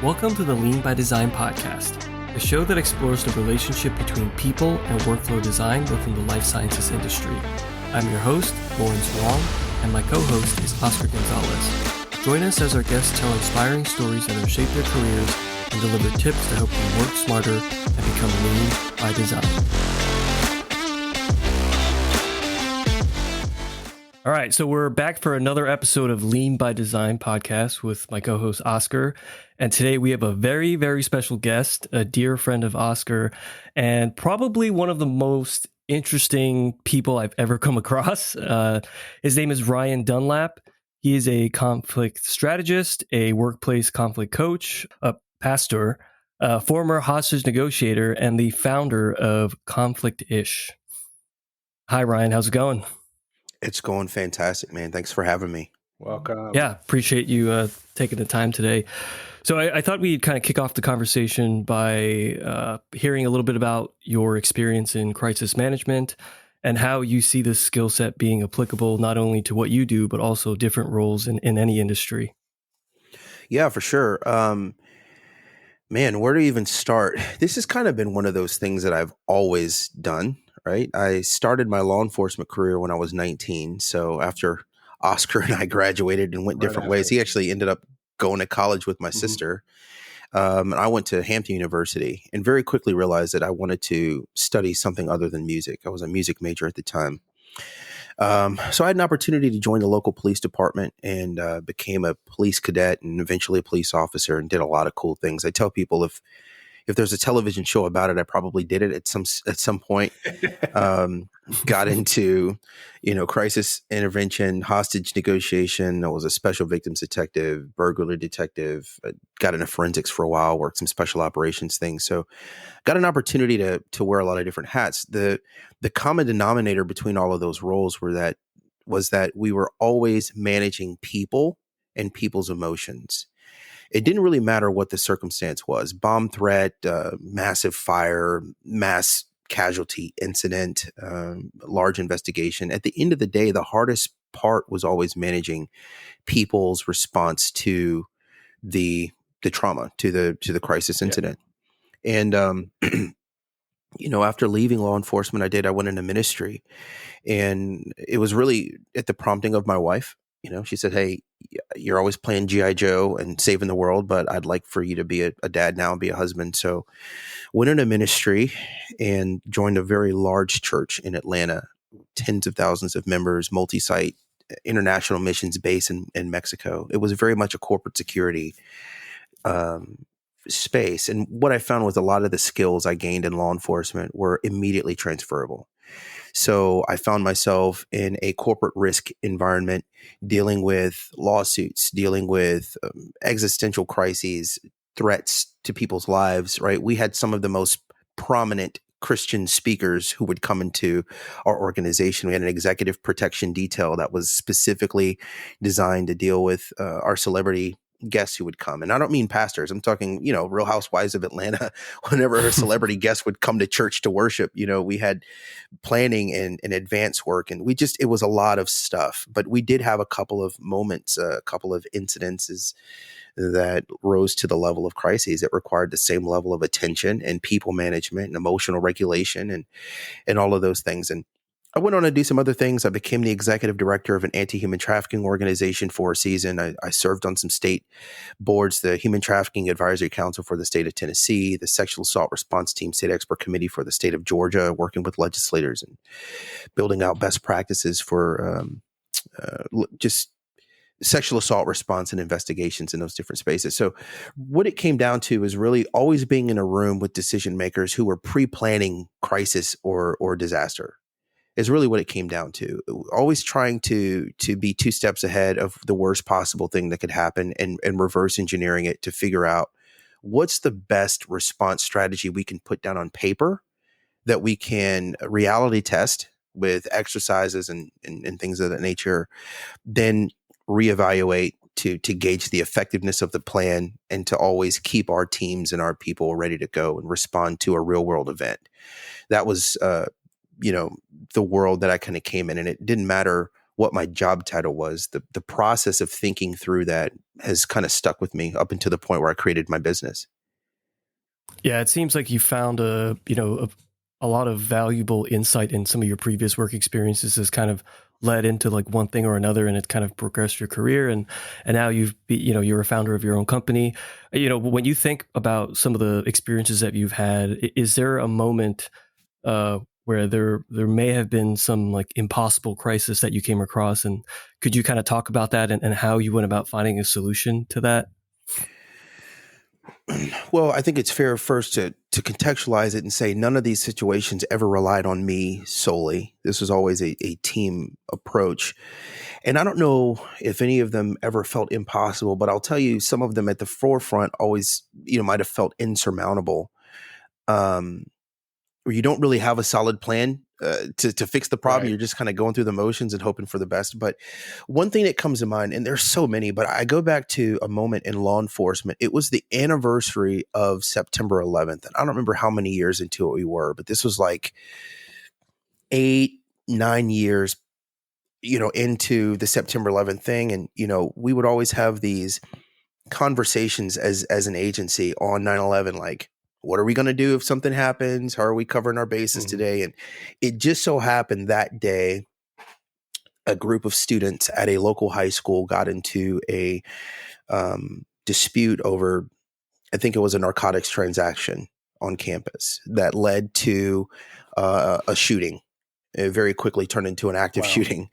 Welcome to the Lean by Design podcast, a show that explores the relationship between people and workflow design within the life sciences industry. I'm your host, Lawrence Wong, and my co-host is Oscar Gonzalez. Join us as our guests tell inspiring stories that have shaped their careers and deliver tips to help you work smarter and become lean by design. All right, so we're back for another episode of Lean by Design podcast with my co-host Oscar. And today we have a very, very special guest, a dear friend of Oscar, and probably one of the most interesting people I've ever come across. His name is Ryan Dunlap. He is a conflict strategist, a workplace conflict coach, a pastor, a former hostage negotiator, and the founder of Conflictish. Hi, Ryan. How's it going? It's going fantastic, man. Thanks for having me. Welcome. Yeah, appreciate you taking the time today. So I thought we'd kind of kick off the conversation by hearing a little bit about your experience in crisis management and how you see this skill set being applicable not only to what you do, but also different roles in any industry. Yeah, for sure. Man, where to even start? This has kind of been one of those things that I've always done. Right. I started my law enforcement career when I was 19. So after Oscar and I graduated and went different ways, he actually ended up going to college with my sister. And I went to Hampton University and very quickly realized that I wanted to study something other than music. I was a music major at the time. So I had an opportunity to join the local police department and became a police cadet and eventually a police officer and did a lot of cool things. I tell people if there's a television show about it, I probably did it at some point. Got into, crisis intervention, hostage negotiation. I was a special victims detective, burglary detective. I got into forensics for a while, worked some special operations things. So got an opportunity to wear a lot of different hats. The common denominator between all of those roles was that we were always managing people and people's emotions. It didn't really matter what the circumstance was. Bomb threat, massive fire, mass casualty incident, large investigation. At the end of the day, the hardest part was always managing people's response to the trauma, to the crisis incident. Yeah. And, after leaving law enforcement, I went into ministry. And it was really at the prompting of my wife. She said, "Hey, you're always playing G.I. Joe and saving the world, but I'd like for you to be a dad now and be a husband." So went into ministry and joined a very large church in Atlanta, tens of thousands of members, multi-site, international missions base in Mexico. It was very much a corporate security space. And what I found was a lot of the skills I gained in law enforcement were immediately transferable. So I found myself in a corporate risk environment, dealing with lawsuits, dealing with existential crises, threats to people's lives, right? We had some of the most prominent Christian speakers who would come into our organization. We had an executive protection detail that was specifically designed to deal with our celebrity guests who would come. And I don't mean pastors. I'm talking, Real Housewives of Atlanta. Whenever a celebrity guest would come to church to worship, we had planning and advance work. And it was a lot of stuff. But we did have a couple of moments, a couple of incidences that rose to the level of crises that required the same level of attention and people management and emotional regulation and all of those things. And I went on to do some other things. I became the executive director of an anti-human trafficking organization for a season. I served on some state boards, the Human Trafficking Advisory Council for the state of Tennessee, the Sexual Assault Response Team State Expert Committee for the state of Georgia, working with legislators and building out best practices for just sexual assault response and investigations in those different spaces. So what it came down to is really always being in a room with decision makers who were pre-planning crisis or disaster. Is really what it came down to. Always trying to be two steps ahead of the worst possible thing that could happen and reverse engineering it to figure out what's the best response strategy we can put down on paper that we can reality test with exercises and things of that nature, then reevaluate to gauge the effectiveness of the plan and to always keep our teams and our people ready to go and respond to a real world event. That was the world that I kind of came in, and it didn't matter what my job title was. The process of thinking through that has kind of stuck with me up until the point where I created my business. Yeah, it seems like you found a lot of valuable insight in some of your previous work experiences has kind of led into like one thing or another, and it's kind of progressed your career, and now you're a founder of your own company. When you think about some of the experiences that you've had, is there a moment where there may have been some like impossible crisis that you came across, and could you kind of talk about that and how you went about finding a solution to that? Well, I think it's fair first to contextualize it and say none of these situations ever relied on me solely. This was always a team approach. And I don't know if any of them ever felt impossible, but I'll tell you some of them at the forefront always, might have felt insurmountable. Um, where you don't really have a solid plan to fix the problem. Right. You're just kind of going through the motions and hoping for the best. But one thing that comes to mind, and there's so many, but I go back to a moment in law enforcement. It was the anniversary of September 11th. And I don't remember how many years into it we were, but this was like 8, 9 years, into the September 11th thing. And, we would always have these conversations as an agency on 9/11, like, what are we going to do if something happens? How are we covering our bases today? And it just so happened that day, a group of students at a local high school got into a dispute over, I think it was a narcotics transaction on campus that led to a shooting. It very quickly turned into an active shooting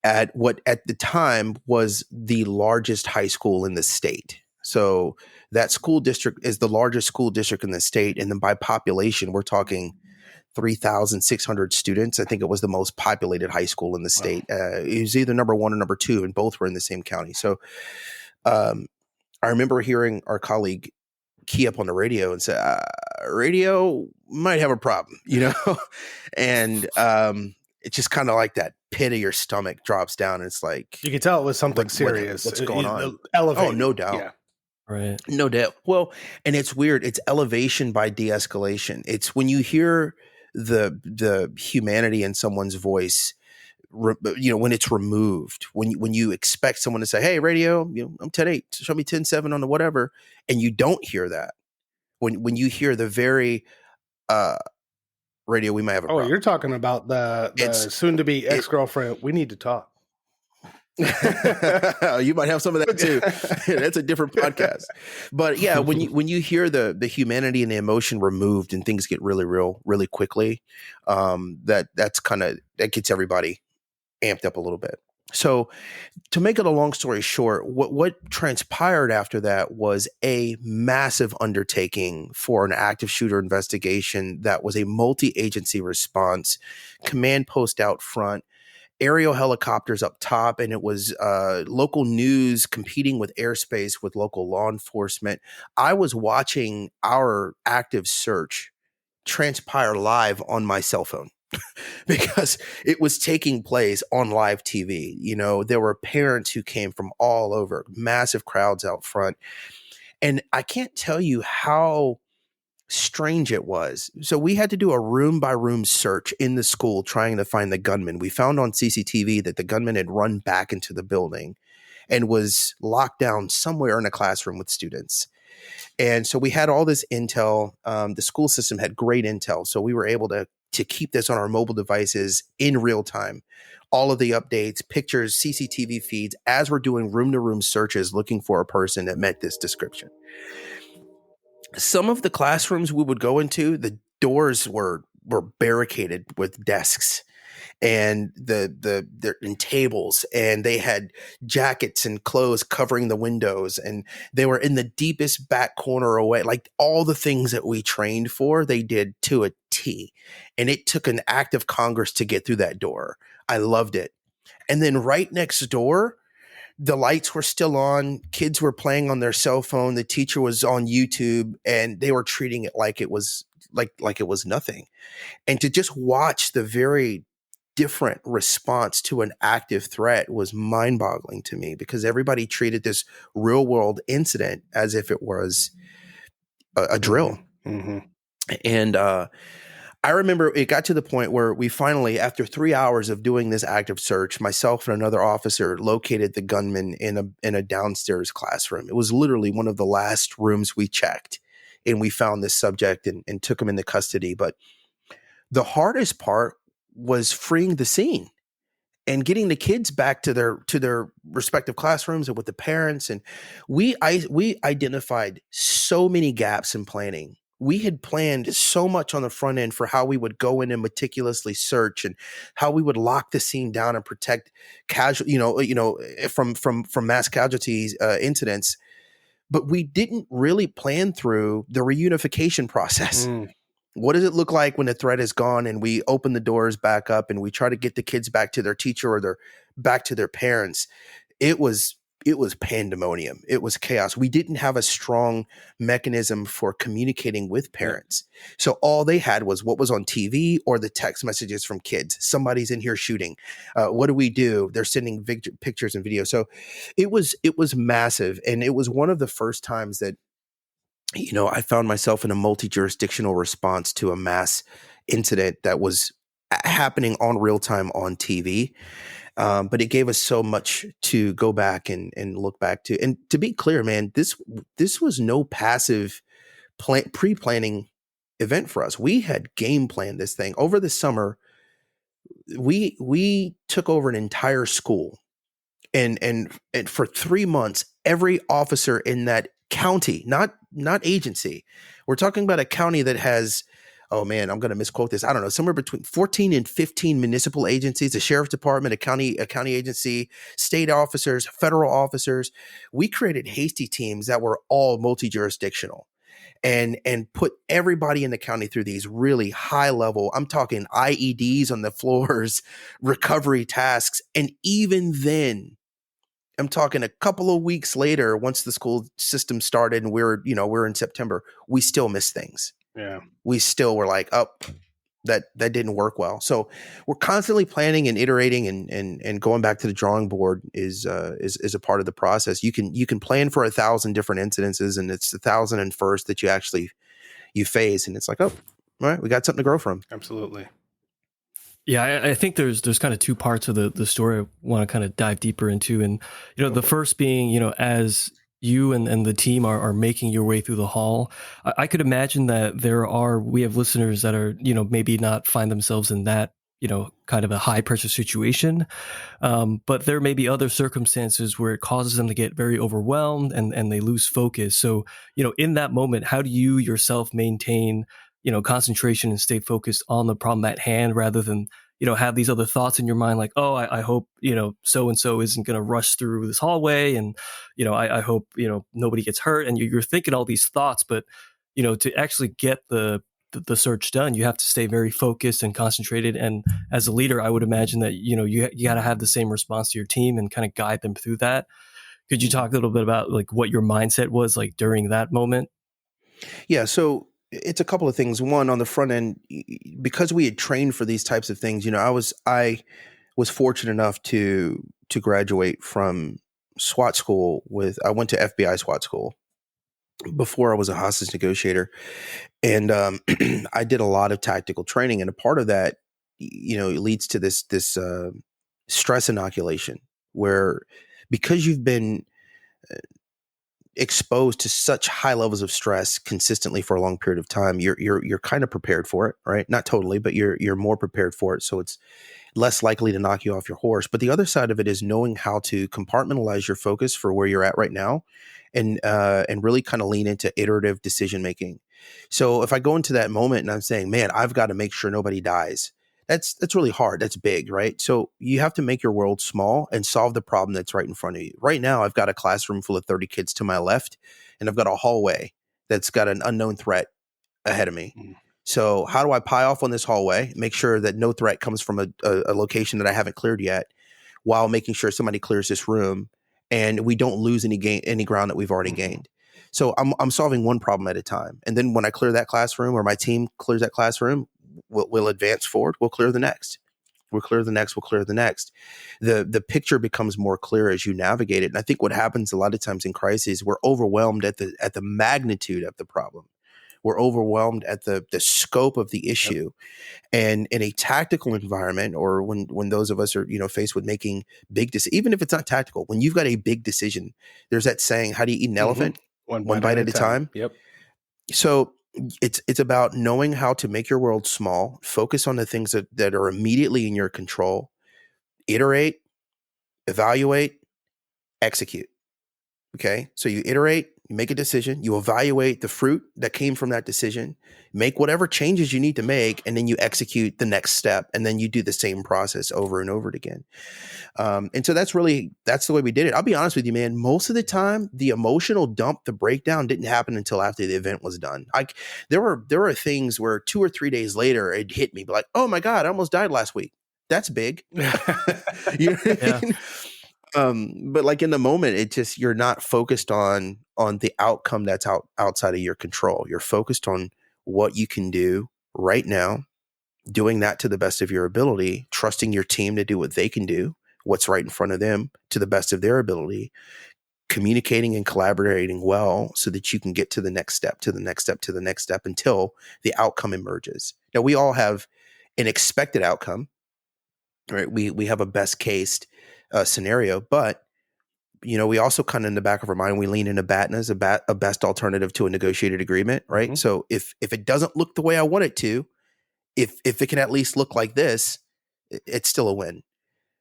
at what at the time was the largest high school in the state. So that school district is the largest school district in the state. And then by population, we're talking 3,600 students. I think it was the most populated high school in the state. It was either number one or number two, and both were in the same county. So I remember hearing our colleague key up on the radio and say, radio might have a problem, and it's just kind of like that pit of your stomach drops down. And it's like, you could tell it was something serious. What's going on? Elevated. Oh, no doubt. Yeah. Right. No doubt. Well, and it's weird. It's elevation by de-escalation. It's when you hear the humanity in someone's voice, when it's removed, when you expect someone to say, hey, radio, I'm 10-8, show me 10-7 on the whatever. And you don't hear that. When you hear the very radio, we might have a problem. You're talking about the soon-to-be ex-girlfriend. We need to talk. You might have some of that too. That's a different podcast. But yeah, when you hear the humanity and the emotion removed and things get really real really quickly, that gets everybody amped up a little bit. So to make it a long story short, what transpired after that was a massive undertaking for an active shooter investigation that was a multi-agency response, command post out front, aerial helicopters up top, and it was local news competing with airspace with local law enforcement. I was watching our active search transpire live on my cell phone because it was taking place on live TV. There were parents who came from all over, massive crowds out front. And I can't tell you how strange it was. So we had to do a room by room search in the school trying to find the gunman. We found on CCTV that the gunman had run back into the building and was locked down somewhere in a classroom with students. And so we had all this intel. The school system had great intel. So we were able to keep this on our mobile devices in real time. All of the updates, pictures, CCTV feeds, as we're doing room to room searches looking for a person that met this description. Some of the classrooms we would go into, the doors were barricaded with desks and and tables, and they had jackets and clothes covering the windows, and they were in the deepest back corner away. Like all the things that we trained for, they did to a T. And it took an act of Congress to get through that door. I loved it. And then right next door, the lights were still on. Kids were playing on their cell phone. The teacher was on YouTube, and they were treating it like it was like it was nothing. And to just watch the very different response to an active threat was mind-boggling to me, because everybody treated this real-world incident as if it was a drill. Mm-hmm. And I remember it got to the point where we finally, after 3 hours of doing this active search, myself and another officer located the gunman in a downstairs classroom. It was literally one of the last rooms we checked, and we found this subject and took him into custody. But the hardest part was freeing the scene and getting the kids back to their respective classrooms and with the parents. And we identified so many gaps in planning. We had planned so much on the front end for how we would go in and meticulously search and how we would lock the scene down and protect from mass casualties incidents. But we didn't really plan through the reunification process. What does it look like when the threat is gone and we open the doors back up and we try to get the kids back to their teacher or back to their parents? It was pandemonium. It was chaos. We didn't have a strong mechanism for communicating with parents. So all they had was what was on TV or the text messages from kids. Somebody's in here shooting. What do we do? They're sending pictures and videos. So it was massive. And it was one of the first times that I found myself in a multi-jurisdictional response to a mass incident that was happening on real time on TV. But it gave us so much to go back and look back to. And to be clear, man, this was no passive pre-planning event for us. We had game planned this thing. Over the summer, we took over an entire school. And for 3 months, every officer in that county, not agency. We're talking about a county that has, oh man, I'm going to misquote this. I don't know, somewhere between 14 and 15 municipal agencies, a sheriff's department, a county agency, state officers, federal officers. We created hasty teams that were all multi-jurisdictional and put everybody in the county through these really high level, I'm talking IEDs on the floors, recovery tasks. And even then, I'm talking a couple of weeks later, once the school system started and we're in September, we still miss things. Yeah. We still were like, oh, that didn't work well. So we're constantly planning and iterating and going back to the drawing board is a part of the process. You can plan for 1,000 different incidences and it's the 1,001st that you face. And it's like, oh, all right, we got something to grow from. Absolutely. Yeah, I think there's kind of two parts of the story I want to kind of dive deeper into. And, the first being, as you and the team are making your way through the hall, I could imagine that we have listeners that are, maybe not find themselves in that, kind of a high pressure situation. But there may be other circumstances where it causes them to get very overwhelmed and they lose focus. So, in that moment, how do you yourself maintain concentration and stay focused on the problem at hand rather than, have these other thoughts in your mind like, oh, I hope, so-and-so isn't going to rush through this hallway. And, I hope, nobody gets hurt. And you're thinking all these thoughts, but, to actually get the search done, you have to stay very focused and concentrated. And as a leader, I would imagine that, you got to have the same response to your team and kind of guide them through that. Could you talk a little bit about like what your mindset was like during that moment? Yeah. So it's a couple of things. One, on the front end, because we had trained for these types of things, I was fortunate enough to graduate from SWAT school I went to FBI SWAT school before I was a hostage negotiator. And I did a lot of tactical training. And a part of that, it leads to this stress inoculation where, because you've been exposed to such high levels of stress consistently for a long period of time, you're kind of prepared for it, right? Not totally, but you're more prepared for it. So it's less likely to knock you off your horse. But the other side of it is knowing how to compartmentalize your focus for where you're at right now and really kind of lean into iterative decision making. So if I go into that moment and I'm saying, man, I've got to make sure nobody dies, that's really hard. That's big, right? So you have to make your world small and solve the problem that's right in front of you. Right now, I've got a classroom full of 30 kids to my left, and I've got a hallway that's got an unknown threat ahead of me. So how do I pie off on this hallway, make sure that no threat comes from a location that I haven't cleared yet, while making sure somebody clears this room and we don't lose any ground that we've already gained. So I'm solving one problem at a time. And then when I clear that classroom or my team clears that classroom, we'll advance forward. We'll clear the next. We'll clear the next. We'll clear the next. The picture becomes more clear as you navigate it. And I think what happens a lot of times in crises, we're overwhelmed at the magnitude of the problem. We're overwhelmed at the scope of the issue. And in a tactical environment, or when those of us are, faced with making big decisions, even if it's not tactical, when you've got a big decision, there's that saying, how do you eat an elephant? One bite at a time. Yep. So it's about knowing how to make your world small, focus on the things that are immediately in your control, iterate, evaluate, execute. Okay. So you iterate, you make a decision, you evaluate the fruit that came from that decision, make whatever changes you need to make, and then you execute the next step. And then you do the same process over and over again. And so that's the way we did it. I'll be honest with you, man. Most of the time, the emotional dump, the breakdown didn't happen until after the event was done. There were things where 2 or 3 days later, it hit me like, oh my God, I almost died last week. That's big. You know what I mean? But like in the moment, it just, you're not focused on the outcome that's outside of your control. You're focused on what you can do right now, doing that to the best of your ability, trusting your team to do what they can do, what's right in front of them to the best of their ability, communicating and collaborating well so that you can get to the next step, to the next step, to the next step until the outcome emerges. Now, we all have an expected outcome, right? We have a best case scenario, but we also kind of in the back of our mind, we lean into BATNA as a best alternative to a negotiated agreement, right? Mm-hmm. So if it doesn't look the way I want it to, if it can at least look like this, it's still a win,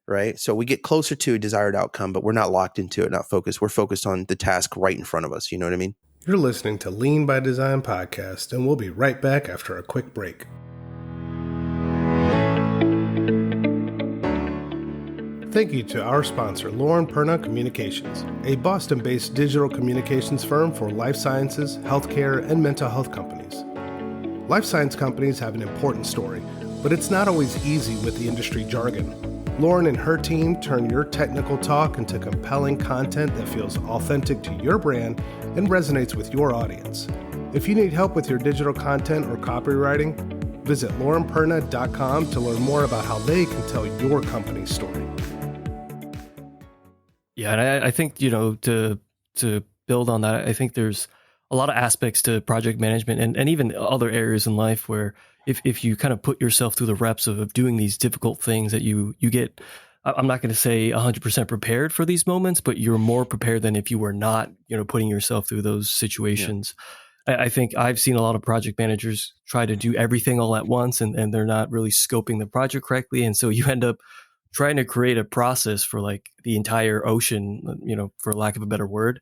right? So we get closer to a desired outcome, but we're not locked into it, not focused. We're focused on the task right in front of us. You know what I mean? You're listening to Lean by Design podcast, and we'll be right back after a quick break. Thank you to our sponsor, Perna Communications, a Boston-based digital communications firm for life sciences, healthcare, and mental health companies. Life science companies have an important story, but it's not always easy with the industry jargon. Lauren and her team turn your technical talk into compelling content that feels authentic to your brand and resonates with your audience. If you need help with your digital content or copywriting, visit laurenperna.com to learn more about how they can tell your company's story. Yeah, and I think, to build on that, I think there's a lot of aspects to project management and even other areas in life where if you kind of put yourself through the reps of doing these difficult things that you get, I'm not going to say 100% prepared for these moments, but you're more prepared than if you were not, putting yourself through those situations. Yeah. I think I've seen a lot of project managers try to do everything all at once and they're not really scoping the project correctly. And so you end up trying to create a process for like the entire ocean, for lack of a better word.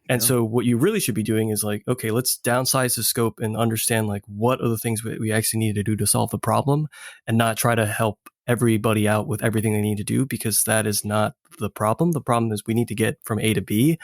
And so what you really should be doing is like, okay, let's downsize the scope and understand like what are the things we actually need to do to solve the problem and not try to help everybody out with everything they need to do, because that is not the problem. The problem is we need to get from A to B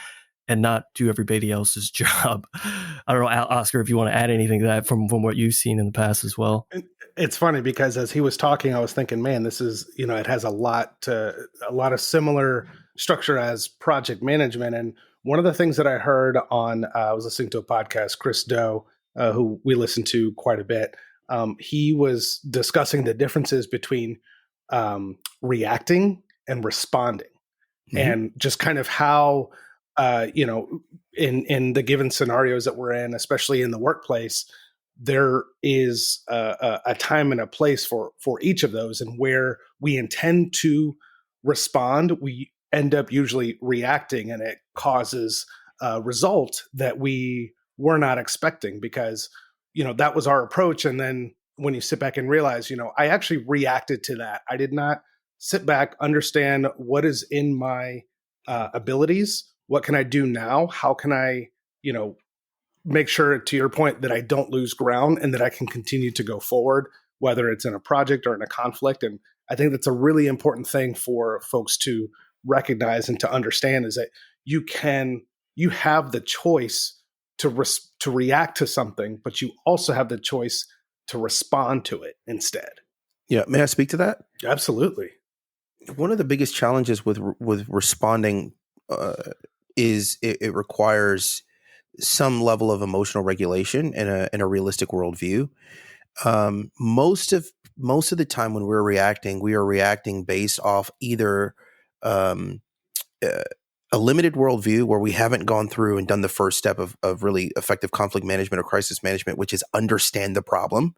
and not do everybody else's job. I don't know, Oscar, if you want to add anything to that from what you've seen in the past as well. It's funny because as he was talking, I was thinking, man, this is, it has a lot of similar structure as project management. And one of the things that I heard on, I was listening to a podcast, Chris Doe, who we listen to quite a bit. He was discussing the differences between reacting and responding, and just kind of how, in the given scenarios that we're in, especially in the workplace, there is a time and a place for each of those, and where we intend to respond, we end up usually reacting, and it causes a result that we were not expecting because, that was our approach. And then when you sit back and realize, I actually reacted to that. I did not sit back, understand what is in my abilities. What can I do now? How can I, make sure, to your point, that I don't lose ground and that I can continue to go forward, whether it's in a project or in a conflict. And I think that's a really important thing for folks to recognize and to understand, is that you have the choice to react to something, but you also have the choice to respond to it instead. Yeah. May I speak to that? Absolutely. One of the biggest challenges with responding is it requires some level of emotional regulation and a realistic worldview. Most of the time when we are reacting based off either a limited worldview where we haven't gone through and done the first step of really effective conflict management or crisis management, which is understand the problem,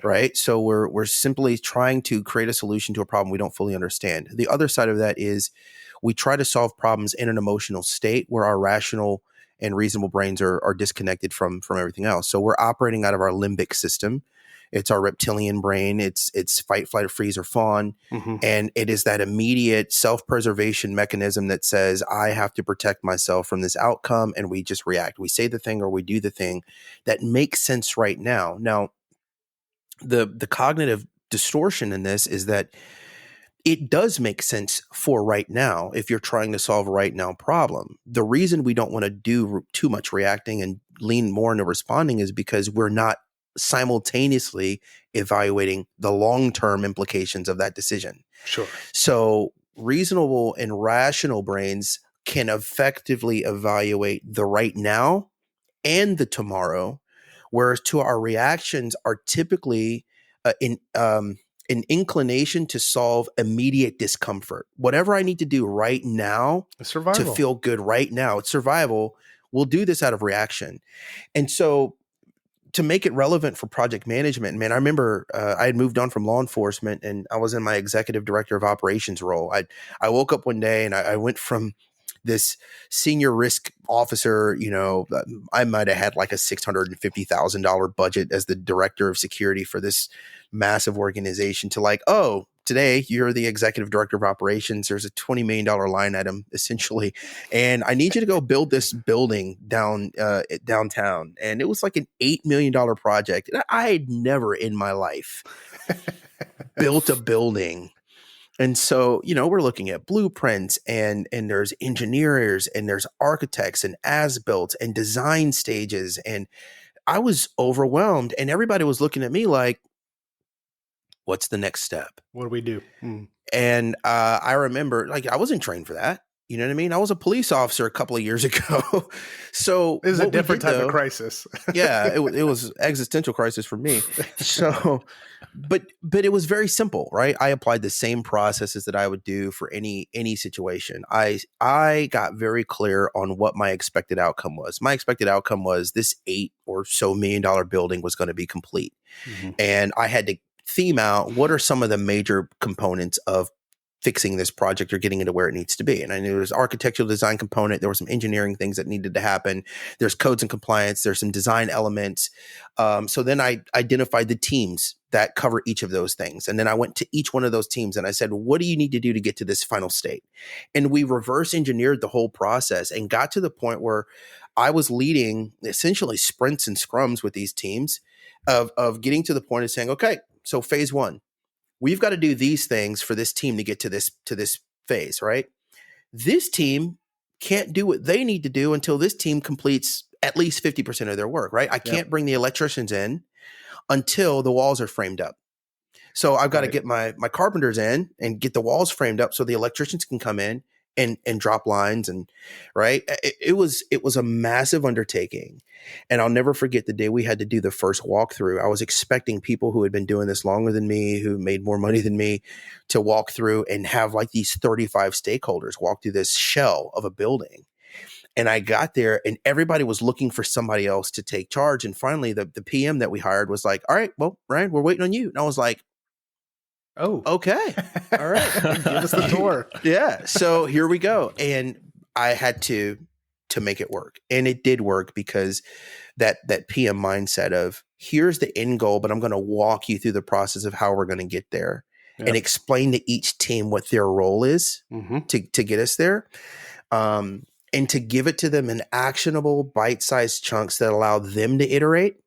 right? So we're simply trying to create a solution to a problem we don't fully understand. The other side of that is we try to solve problems in an emotional state where our rational and reasonable brains are disconnected from everything else. So we're operating out of our limbic system. It's our reptilian brain. It's fight, flight, or freeze, or fawn. Mm-hmm. And it is that immediate self-preservation mechanism that says, I have to protect myself from this outcome. And we just react. We say the thing or we do the thing that makes sense right now. Now, the cognitive distortion in this is that it does make sense for right now if you're trying to solve a right now problem. The reason we don't want to do too much reacting and lean more into responding is because we're not simultaneously evaluating the long-term implications of that decision. Sure. So reasonable and rational brains can effectively evaluate the right now and the tomorrow, whereas to our reactions are typically an inclination to solve immediate discomfort. Whatever I need to do right now to feel good right now, it's survival. We'll do this out of reaction. And so to make it relevant for project management, man, I remember I had moved on from law enforcement and I was in my executive director of operations role. I woke up one day and I went from this senior risk officer, I might have had like a $650,000 budget as the director of security for this massive organization to like, oh, today you're the executive director of operations. There's a $20 million line item essentially. And I need you to go build this building downtown. And it was like an $8 million project. And I had never in my life built a building. And so, we're looking at blueprints and there's engineers and there's architects and as-built and design stages. And I was overwhelmed and everybody was looking at me like, what's the next step? What do we do? Mm. And I remember I wasn't trained for that. You know what I mean? I was a police officer a couple of years ago. So it was a different type of crisis. Yeah, it was existential crisis for me. So, but it was very simple, right? I applied the same processes that I would do for any situation. I got very clear on what my expected outcome was. My expected outcome was this $8 or so million building was going to be complete. Mm-hmm. And I had to theme out what are some of the major components of fixing this project or getting it to where it needs to be. And I knew there was architectural design component. There were some engineering things that needed to happen. There's codes and compliance. There's some design elements. So then I identified the teams that cover each of those things. And then I went to each one of those teams and I said, what do you need to do to get to this final state? And we reverse engineered the whole process and got to the point where I was leading essentially sprints and scrums with these teams of getting to the point of saying, okay, so phase one, we've got to do these things for this team to get to this phase, right? This team can't do what they need to do until this team completes at least 50% of their work, right? I can't bring the electricians in until the walls are framed up. So I've got to get my carpenters in and get the walls framed up so the electricians can come in and drop lines and right. It was a massive undertaking. And I'll never forget the day we had to do the first walkthrough. I was expecting people who had been doing this longer than me, who made more money than me, to walk through and have like these 35 stakeholders walk through this shell of a building. And I got there and everybody was looking for somebody else to take charge. And finally the PM that we hired was like, all right, well, Ryan, we're waiting on you. And I was like, oh, okay. All right. Give us the tour. Yeah. So here we go. And I had to make it work. And it did work because that PM mindset of here's the end goal, but I'm going to walk you through the process of how we're going to get there and explain to each team what their role is to get us there. And to give it to them in actionable bite-sized chunks that allow them to iterate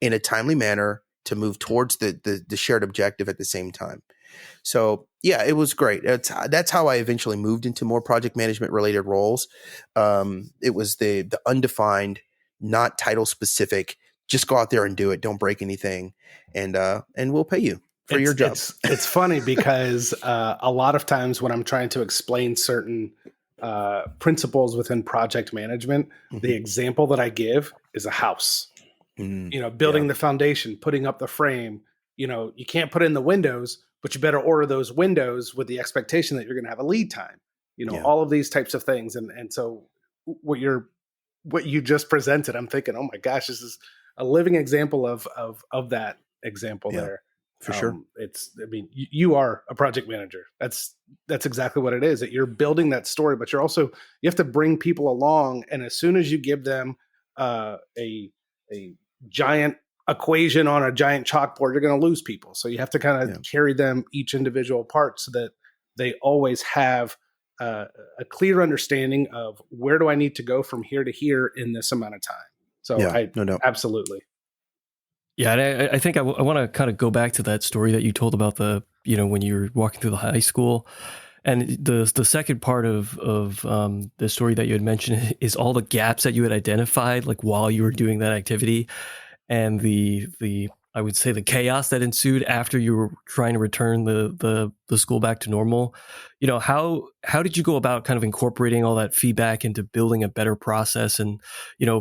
in a timely manner to move towards the shared objective at the same time. So yeah, it was great. That's how I eventually moved into more project management related roles. It was the undefined, not title specific, just go out there and do it. Don't break anything. And we'll pay you for your job. It's funny because a lot of times when I'm trying to explain certain principles within project management, the example that I give is a house. Building the foundation, putting up the frame. You can't put in the windows, but you better order those windows with the expectation that you're going to have a lead time. Yeah. all of these types of things. And so what you just presented, I'm thinking, oh my gosh, this is a living example of that example Yeah. there. For sure. I mean, you are a project manager. That's exactly what it is. That you're building that story, but you have to bring people along. And as soon as you give them a giant equation on a giant chalkboard, you're going to lose people. So you have to kind of carry them each individual part so that they always have a clear understanding of where do I need to go from here to here in this amount of time. So No doubt. Absolutely. Yeah, and I think I want to kind of go back to that story that you told about when you were walking through the high school, and the second part of the story that you had mentioned is all the gaps that you had identified, like while you were doing that activity, and the I would say the chaos that ensued after you were trying to return the school back to normal. How did you go about kind of incorporating all that feedback into building a better process? And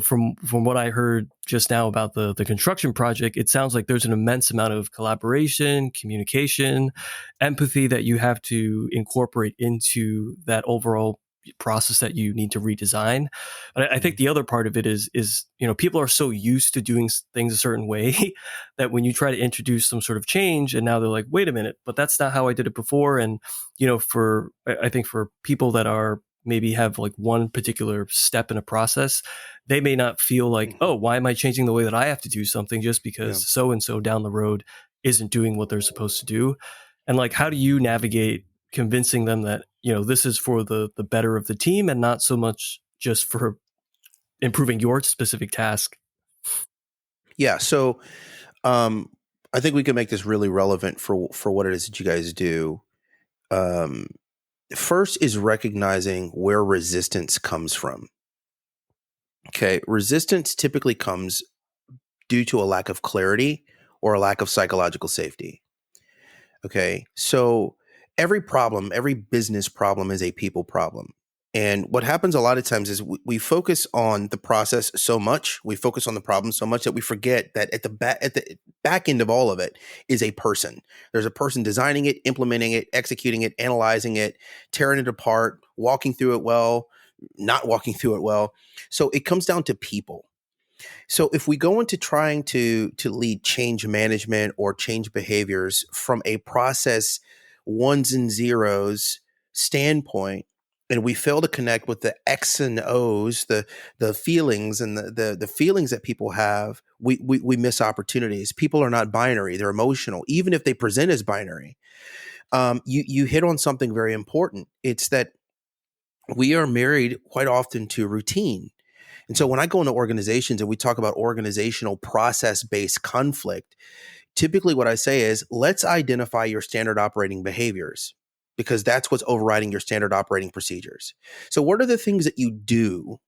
from what I heard just now about the construction project, it sounds like there's an immense amount of collaboration, communication, empathy that you have to incorporate into that overall process that you need to redesign. But I think the other part of it is people are so used to doing things a certain way that when you try to introduce some sort of change, and now they're like, wait a minute, but that's not how I did it before. And I think for people that are maybe have like one particular step in a process, they may not feel like, oh, why am I changing the way that I have to do something just because so and so down the road isn't doing what they're supposed to do? And like, how do you navigate convincing them that this is for the better of the team and not so much just for improving your specific task? Yeah. So I think we can make this really relevant for what it is that you guys do. First is recognizing where resistance comes from. Okay. Resistance typically comes due to a lack of clarity or a lack of psychological safety. Okay. So every business problem is a people problem. And what happens a lot of times is we focus on the process so much, we focus on the problem so much that we forget that at the back end of all of it is a person. There's a person designing it, implementing it, executing it, analyzing it, tearing it apart, walking through it well, not walking through it well. So it comes down to people. So if we go into trying to lead change management or change behaviors from a process ones and zeros standpoint, and we fail to connect with the X and O's, the feelings and the feelings that people have, we miss opportunities. People are not binary; they're emotional, even if they present as binary. You hit on something very important. It's that we are married quite often to routine. And so when I go into organizations and we talk about organizational process-based conflict, typically what I say is, let's identify your standard operating behaviors, because that's what's overriding your standard operating procedures. So what are the things that you do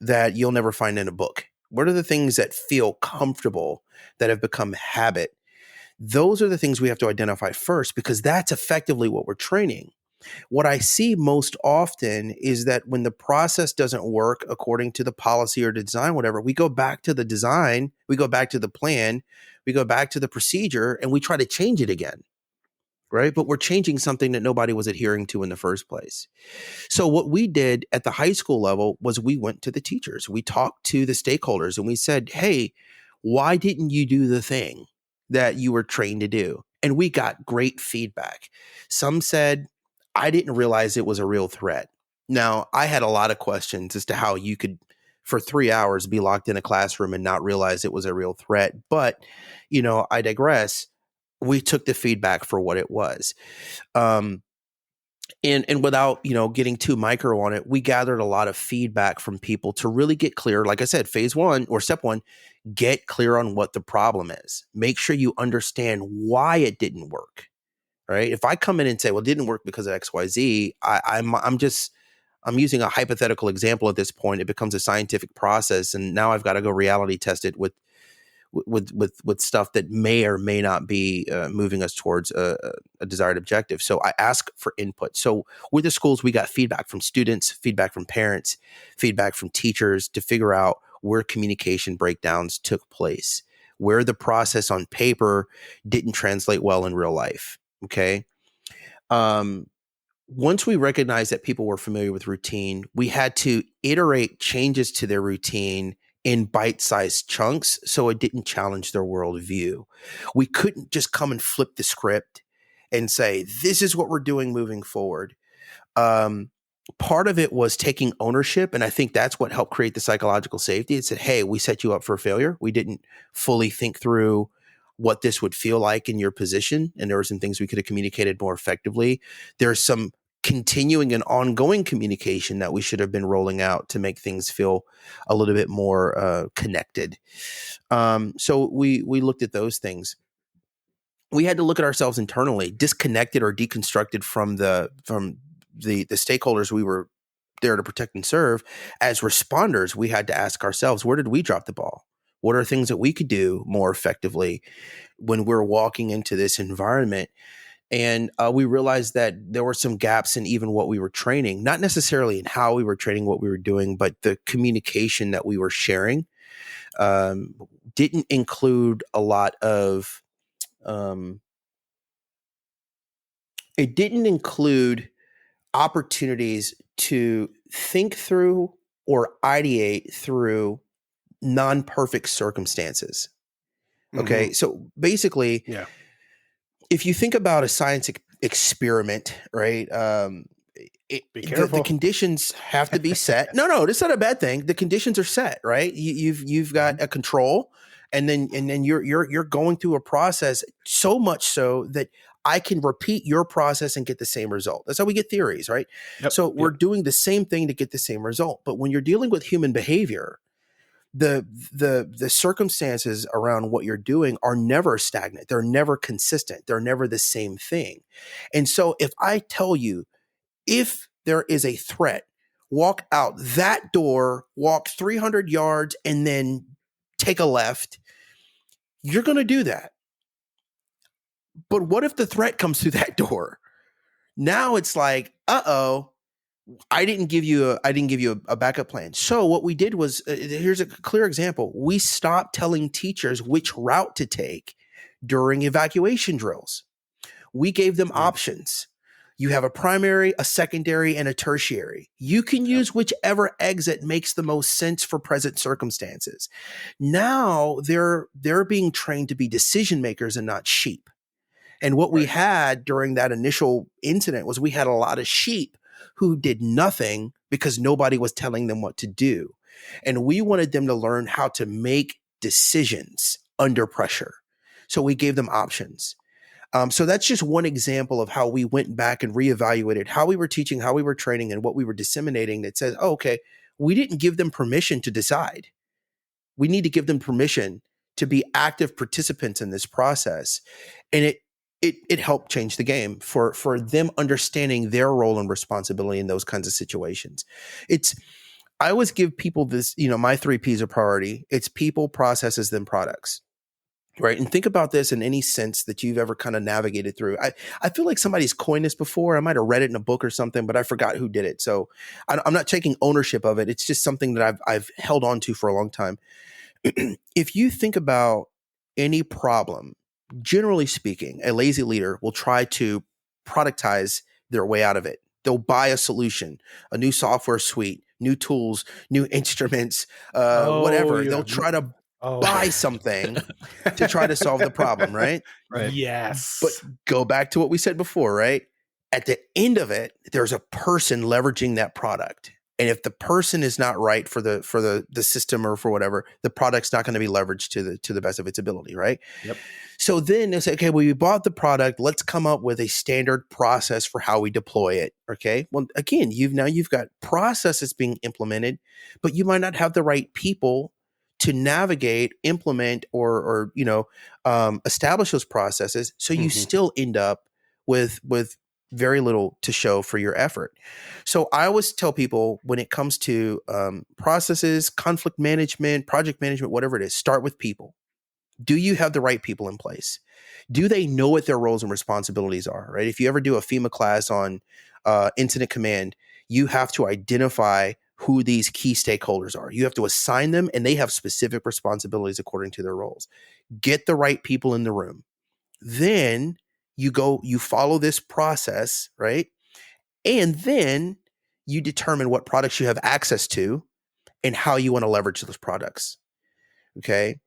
that you'll never find in a book? What are the things that feel comfortable, that have become habit? Those are the things we have to identify first, because that's effectively what we're training. What I see most often is that when the process doesn't work according to the policy or design, whatever, we go back to the design, we go back to the plan, we go back to the procedure, and we try to change it again, right? But we're changing something that nobody was adhering to in the first place. So what we did at the high school level was we went to the teachers, we talked to the stakeholders, and we said, hey, why didn't you do the thing that you were trained to do? And we got great feedback. Some said, I didn't realize it was a real threat. Now, I had a lot of questions as to how you could, for 3 hours, be locked in a classroom and not realize it was a real threat. But, I digress. We took the feedback for what it was. And without, getting too micro on it, we gathered a lot of feedback from people to really get clear. Like I said, phase one or step one, get clear on what the problem is. Make sure you understand why it didn't work. Right? If I come in and say, well, it didn't work because of XYZ, I'm using a hypothetical example at this point. It becomes a scientific process. And now I've got to go reality test it with stuff that may or may not be moving us towards a desired objective. So I ask for input. So with the schools, we got feedback from students, feedback from parents, feedback from teachers to figure out where communication breakdowns took place, where the process on paper didn't translate well in real life. Okay. once we recognized that people were familiar with routine, we had to iterate changes to their routine in bite-sized chunks so it didn't challenge their worldview. We couldn't just come and flip the script and say, this is what we're doing moving forward. Part of it was taking ownership, and I think that's what helped create the psychological safety. It said, hey, we set you up for failure. We didn't fully think through what this would feel like in your position, and there were some things we could have communicated more effectively. There's some continuing and ongoing communication that we should have been rolling out to make things feel a little bit more connected. So we looked at those things. We had to look at ourselves internally, disconnected or deconstructed from the stakeholders we were there to protect and serve. As responders, we had to ask ourselves, where did we drop the ball? What are things that we could do more effectively when we're walking into this environment? And we realized that there were some gaps in even what we were training, not necessarily in how we were training, what we were doing, but the communication that we were sharing didn't include a lot of, it didn't include opportunities to think through or ideate through non-perfect circumstances. Okay. Mm-hmm. So basically, if you think about a science experiment, right? Be careful. The conditions have to be set. No, that's not a bad thing. The conditions are set, right? You've got a control, and then you're going through a process, so much so that I can repeat your process and get the same result. That's how we get theories, right? Yep. So we're doing the same thing to get the same result. But when you're dealing with human behavior, the circumstances around what you're doing are never stagnant. They're never consistent. They're never the same thing. And so if I tell you, if there is a threat, walk out that door, walk 300 yards, and then take a left, you're going to do that. But what if the threat comes through that door? Now it's like, I didn't give you a backup plan. So what we did was, here's a clear example. We stopped telling teachers which route to take during evacuation drills. We gave them options. You have a primary, a secondary, and a tertiary. You can use whichever exit makes the most sense for present circumstances. Now they're being trained to be decision makers and not sheep. And what we had during that initial incident was we had a lot of sheep who did nothing because nobody was telling them what to do. And we wanted them to learn how to make decisions under pressure. So we gave them options. So that's just one example of how we went back and reevaluated how we were teaching, how we were training, and what we were disseminating that says, we didn't give them permission to decide. We need to give them permission to be active participants in this process. And it helped change the game for them understanding their role and responsibility in those kinds of situations. I always give people this, my 3 Ps of priority. It's people, processes, then products. Right. And think about this in any sense that you've ever kind of navigated through. I feel like somebody's coined this before. I might have read it in a book or something, but I forgot who did it. So I'm not taking ownership of it. It's just something that I've held on to for a long time. If you think about any problem, generally speaking, a lazy leader will try to productize their way out of it. They'll buy a solution, a new software suite, new tools, new instruments, whatever. They'll try to buy something to try to solve the problem, right? Right. Yes. But go back to what we said before, right? At the end of it, there's a person leveraging that product. And if the person is not right for the system or for whatever, the product's not going to be leveraged to the best of its ability, right? Yep. So then they say, okay, well, we bought the product. Let's come up with a standard process for how we deploy it. Okay. Well, again, you've got processes being implemented, but you might not have the right people to navigate, implement, or establish those processes. So you still end up with very little to show for your effort. So I always tell people when it comes to processes, conflict management, project management, whatever it is, start with people. Do you have the right people in place? Do they know what their roles and responsibilities are, right? If you ever do a FEMA class on incident command, you have to identify who these key stakeholders are. You have to assign them, and they have specific responsibilities according to their roles. Get the right people in the room. Then you follow this process, right? And then you determine what products you have access to and how you want to leverage those products. Okay.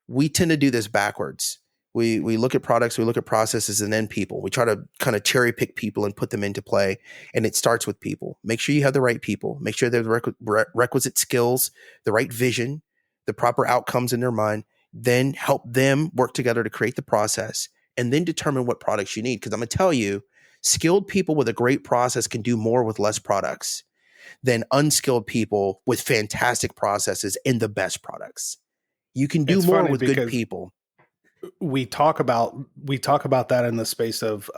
We tend to do this backwards. We look at products, we look at processes, and then people. We try to kind of cherry pick people and put them into play. And it starts with people. Make sure you have the right people. Make sure they have the requisite skills, the right vision, the proper outcomes in their mind. Then help them work together to create the process, and then determine what products you need. Because I'm going to tell you, skilled people with a great process can do more with less products than unskilled people with fantastic processes and the best products. You can do more with good people. We talk about that in the space of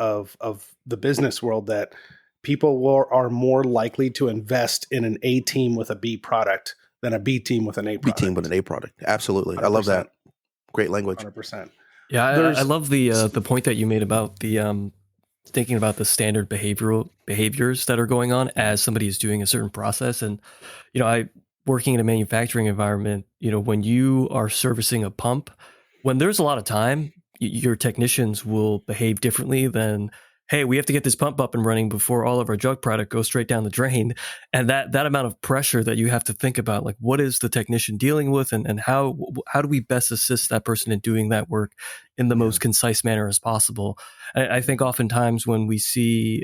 the business world, that people are more likely to invest in an A team with a B product than a B team with an A product. B team with an A product. Absolutely. 100%. I love that. Great language. 100%. Yeah, I love the point that you made about the thinking about the standard behaviors that are going on as somebody is doing a certain process. And, I working in a manufacturing environment, when you are servicing a pump, when there's a lot of time, your technicians will behave differently than, hey, we have to get this pump up and running before all of our jug product goes straight down the drain. And that amount of pressure that you have to think about, like, what is the technician dealing with, and how do we best assist that person in doing that work in the most concise manner as possible? I think oftentimes when we see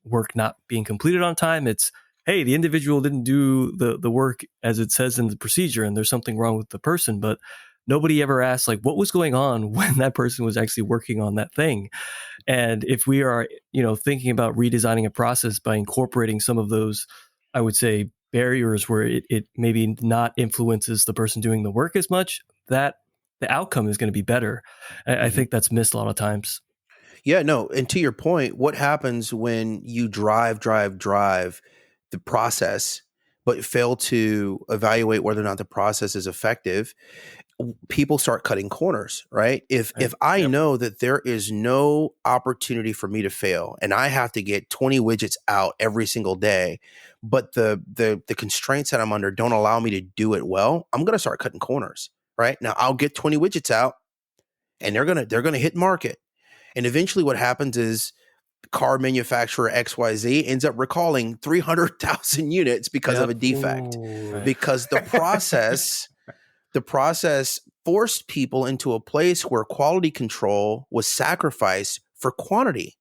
work not being completed on time, it's, hey, the individual didn't do the work as it says in the procedure, and there's something wrong with the person. But nobody ever asks, like, what was going on when that person was actually working on that thing? And if we are, thinking about redesigning a process by incorporating some of those, I would say, barriers where it maybe not influences the person doing the work as much, that the outcome is going to be better. I think that's missed a lot of times. Yeah, no. And to your point, what happens when you drive the process, but fail to evaluate whether or not the process is effective? People start cutting corners, right? If I know that there is no opportunity for me to fail, and I have to get 20 widgets out every single day, but the constraints that I'm under don't allow me to do it well, I'm going to start cutting corners, right? Now I'll get 20 widgets out, and they're going to hit market. And eventually what happens is car manufacturer XYZ ends up recalling 300,000 units because of a defect. Ooh. Because the process forced people into a place where quality control was sacrificed for quantity,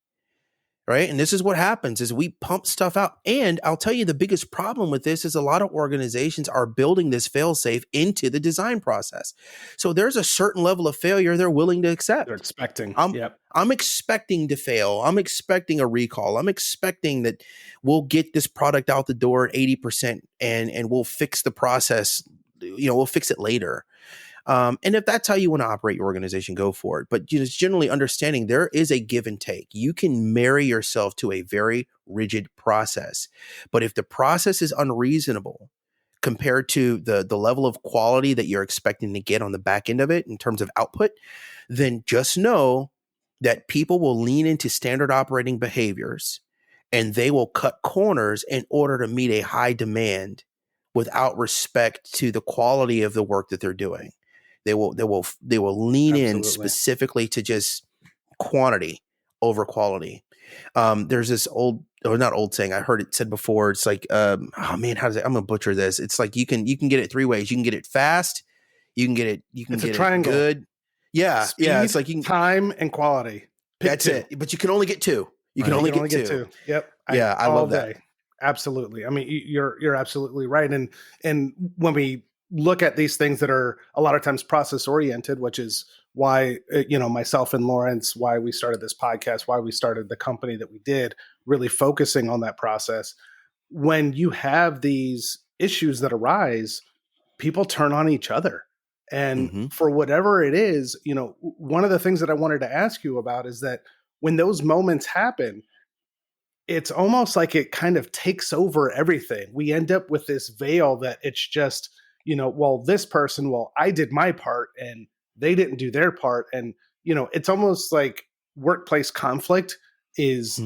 right? And this is what happens is we pump stuff out. And I'll tell you, the biggest problem with this is a lot of organizations are building this fail-safe into the design process. So there's a certain level of failure they're willing to accept. They're expecting. I'm expecting to fail. I'm expecting a recall. I'm expecting that we'll get this product out the door at 80% and we'll fix the process. We'll fix it later. And if that's how you want to operate your organization, go for it. But just generally understanding there is a give and take. You can marry yourself to a very rigid process. But if the process is unreasonable compared to the level of quality that you're expecting to get on the back end of it in terms of output, then just know that people will lean into standard operating behaviors and they will cut corners in order to meet a high demand without respect to the quality of the work that they're doing. They will lean in specifically to just quantity over quality. There's this not old saying, I heard it said before. It's like, I'm gonna butcher this. It's like you can get it three ways. You can get it fast. You can get it good. Yeah. Speed, yeah. It's like time and quality. That's it. But you can only get two. You can only get two. Yep. I love that. Absolutely. I mean, you're absolutely right. And when we look at these things that are a lot of times process oriented, which is why, myself and Lawrence, why we started this podcast, why we started the company that we did, really focusing on that process. When you have these issues that arise, people turn on each other. And for whatever it is, one of the things that I wanted to ask you about is that when those moments happen, it's almost like it kind of takes over everything. We end up with this veil that it's just, this person, I did my part and they didn't do their part. And, it's almost like workplace conflict is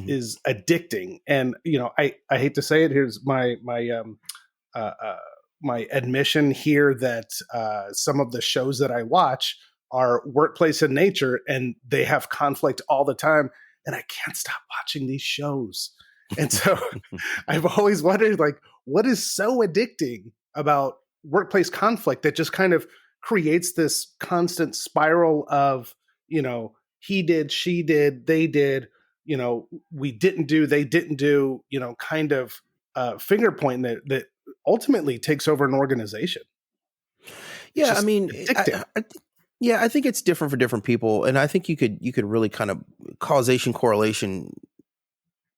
addicting. And, I hate to say it. Here's my admission here that some of the shows that I watch are workplace in nature and they have conflict all the time. And I can't stop watching these shows. And so I've always wondered, like, what is so addicting about workplace conflict that just kind of creates this constant spiral of, he did, she did, they did, we didn't do, they didn't do, kind of finger pointing that ultimately takes over an organization. Yeah, I mean, addicting. I think it's different for different people, and I think you could really kind of causation correlation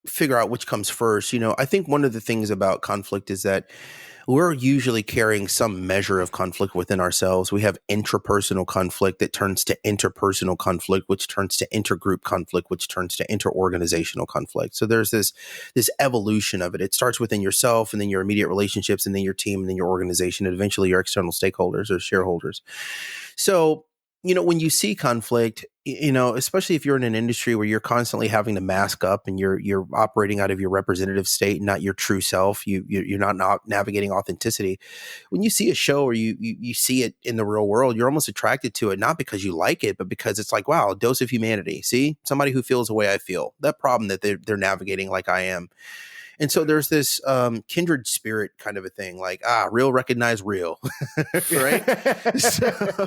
figure out which comes first. I think one of the things about conflict is that we're usually carrying some measure of conflict within ourselves. We have intrapersonal conflict that turns to interpersonal conflict, which turns to intergroup conflict, which turns to interorganizational conflict. So there's this evolution of it. It starts within yourself, and then your immediate relationships, and then your team, and then your organization, and eventually your external stakeholders or shareholders. So when you see conflict, especially if you're in an industry where you're constantly having to mask up and you're operating out of your representative state, not your true self, you're not navigating authenticity. When you see a show or you see it in the real world, you're almost attracted to it, not because you like it, but because it's like, wow, a dose of humanity. See, somebody who feels the way I feel, that problem that they're navigating like I am. And so there's this kindred spirit kind of a thing, like, real recognize real, right? So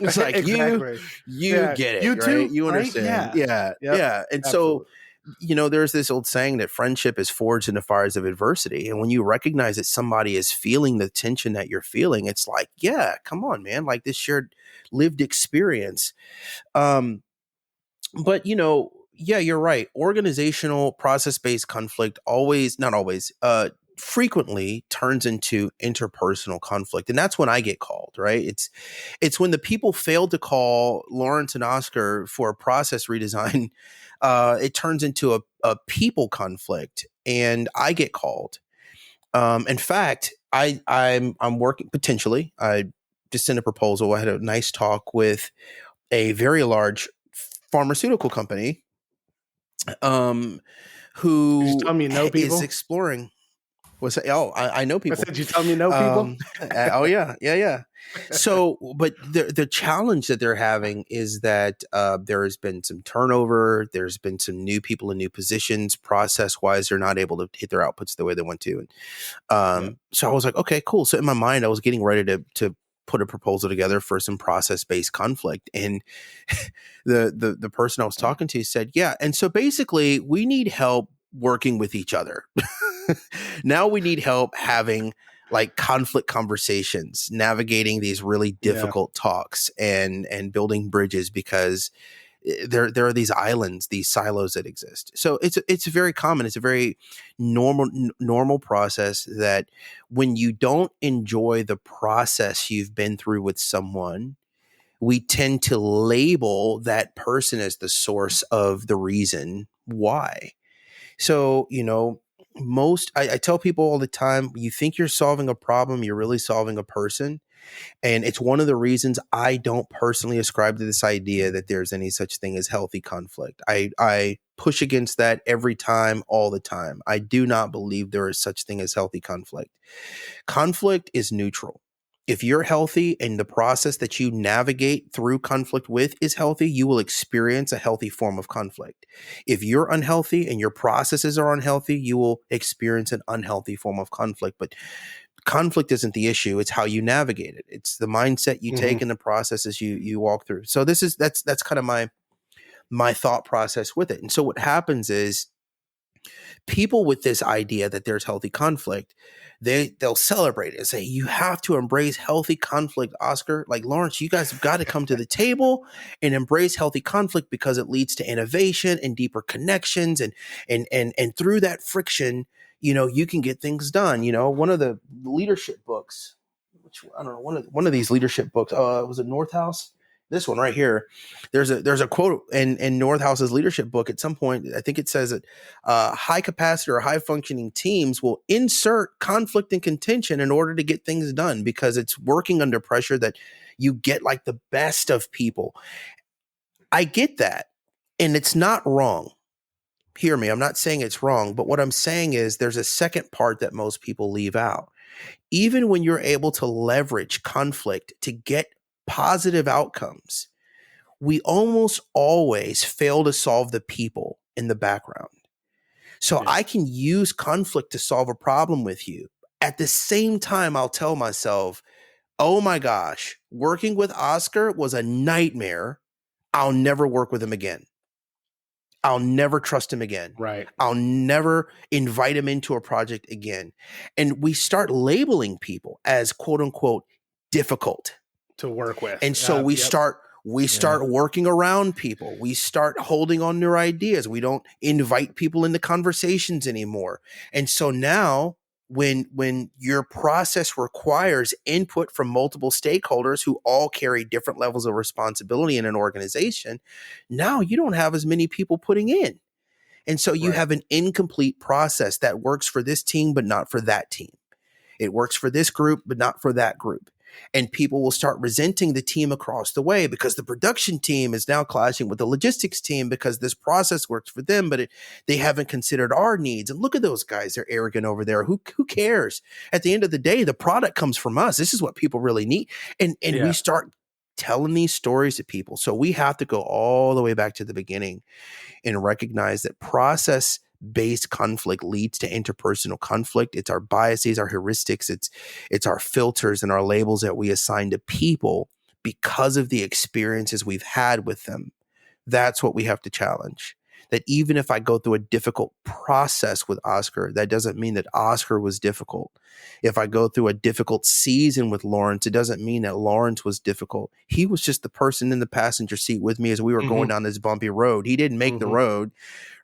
it's like, exactly. you get it, you right? too, You right? understand. Yep. Yeah. And Absolutely. so, there's this old saying that friendship is forged in the fires of adversity. And when you recognize that somebody is feeling the tension that you're feeling, it's like, yeah, come on, man, like this shared lived experience. But yeah, you're right. Organizational process-based conflict not always, frequently turns into interpersonal conflict. And that's when I get called, right? It's when the people failed to call Lawrence and Oscar for a process redesign, it turns into a people conflict, and I get called. In fact, I'm working potentially. I just sent a proposal. I had a nice talk with a very large pharmaceutical company Did you who tell me you know is people? exploring. I know I people. said, you tell me you know people? Oh yeah. So, but the challenge that they're having is that there has been some turnover. There's been some new people in new positions. Process wise, they're not able to hit their outputs the way they want to. And so I was like, okay, cool. So in my mind, I was getting ready to put a proposal together for some process-based conflict. And the person I was talking to said, yeah. And so basically we need help working with each other. Now we need help having like conflict conversations, navigating these really difficult talks and building bridges, because there are these islands, these silos that exist. So it's very common. It's a very normal process that when you don't enjoy the process you've been through with someone, we tend to label that person as the source of the reason why. So, I tell people all the time, you think you're solving a problem, you're really solving a person. And it's one of the reasons I don't personally ascribe to this idea that there's any such thing as healthy conflict. I push against that every time, all the time. I do not believe there is such thing as healthy conflict. Conflict is neutral. If you're healthy and the process that you navigate through conflict with is healthy, you will experience a healthy form of conflict. If you're unhealthy and your processes are unhealthy, you will experience an unhealthy form of conflict. But conflict isn't the issue. It's how you navigate it. It's the mindset you take and the processes you walk through. So that's kind of my thought process with it. And so what happens is people with this idea that there's healthy conflict, they'll celebrate it and say, you have to embrace healthy conflict, Oscar. Like, Lawrence, you guys have got to come to the table and embrace healthy conflict, because it leads to innovation and deeper connections. And through that friction, you can get things done. One of the leadership books, which I don't know, one of these leadership books, was it Northhouse? This one right here. There's a quote in Northhouse's leadership book. At some point, I think it says that high capacity or high functioning teams will insert conflict and contention in order to get things done, because it's working under pressure that you get like the best of people. I get that, and it's not wrong. Hear me. I'm not saying it's wrong, but what I'm saying is there's a second part that most people leave out. Even when you're able to leverage conflict to get positive outcomes, we almost always fail to solve the people in the background. So I can use conflict to solve a problem with you. At the same time, I'll tell myself, oh my gosh, working with Oscar was a nightmare. I'll never work with him again. I'll never trust him again. Right. I'll never invite him into a project again. And we start labeling people as quote unquote difficult to work with. And so we start working around people. We start holding on to their ideas. We don't invite people into conversations anymore. And so now when your process requires input from multiple stakeholders who all carry different levels of responsibility in an organization, now you don't have as many people putting in. And so you have an incomplete process that works for this team, but not for that team. It works for this group, but not for that group. And people will start resenting the team across the way because the production team is now clashing with the logistics team because this process works for them, but they haven't considered our needs. And look at those guys. They're arrogant over there. Who cares? At the end of the day, the product comes from us. This is what people really need. And we start telling these stories to people. So we have to go all the way back to the beginning and recognize that process-based conflict leads to interpersonal conflict. It's our biases, our heuristics, it's our filters and our labels that we assign to people because of the experiences we've had with them. That's what we have to challenge. That even if I go through a difficult process with Oscar, that doesn't mean that Oscar was difficult. If I go through a difficult season with Lawrence, it doesn't mean that Lawrence was difficult. He was just the person in the passenger seat with me as we were going down this bumpy road. He didn't make the road,